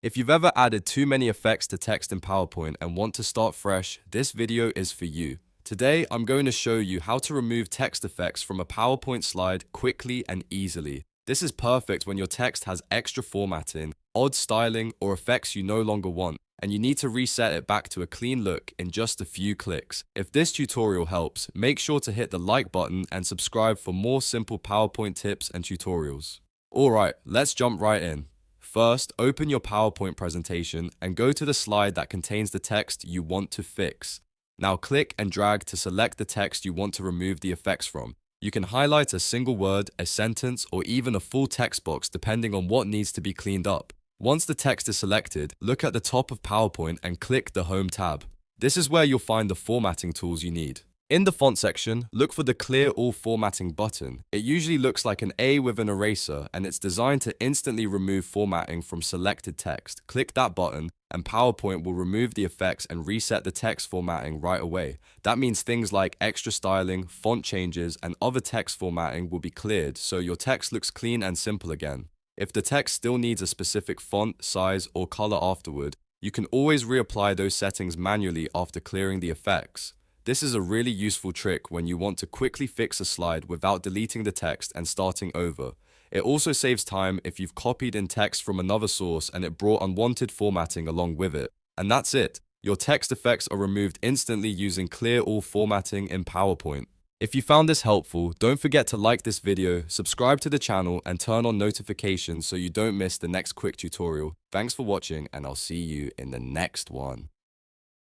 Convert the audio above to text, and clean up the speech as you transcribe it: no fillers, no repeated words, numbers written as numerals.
If you've ever added too many effects to text in PowerPoint and want to start fresh, this video is for you. Today, I'm going to show you how to remove text effects from a PowerPoint slide quickly and easily. This is perfect when your text has extra formatting, odd styling, or effects you no longer want, and you need to reset it back to a clean look in just a few clicks. If this tutorial helps, make sure to hit the like button and subscribe for more simple PowerPoint tips and tutorials. Alright, let's jump right in. First, open your PowerPoint presentation and go to the slide that contains the text you want to fix. Now click and drag to select the text you want to remove the effects from. You can highlight a single word, a sentence, or even a full text box depending on what needs to be cleaned up. Once the text is selected, look at the top of PowerPoint and click the Home tab. This is where you'll find the formatting tools you need. In the font section, look for the Clear All Formatting button. It usually looks like an A with an eraser, and it's designed to instantly remove formatting from selected text. Click that button, and PowerPoint will remove the effects and reset the text formatting right away. That means things like extra styling, font changes, and other text formatting will be cleared, so your text looks clean and simple again. If the text still needs a specific font, size, or color afterward, you can always reapply those settings manually after clearing the effects. This is a really useful trick when you want to quickly fix a slide without deleting the text and starting over. It also saves time if you've copied in text from another source and it brought unwanted formatting along with it. And that's it. Your text effects are removed instantly using Clear All Formatting in PowerPoint. If you found this helpful, don't forget to like this video, subscribe to the channel, and turn on notifications so you don't miss the next quick tutorial. Thanks for watching, and I'll see you in the next one.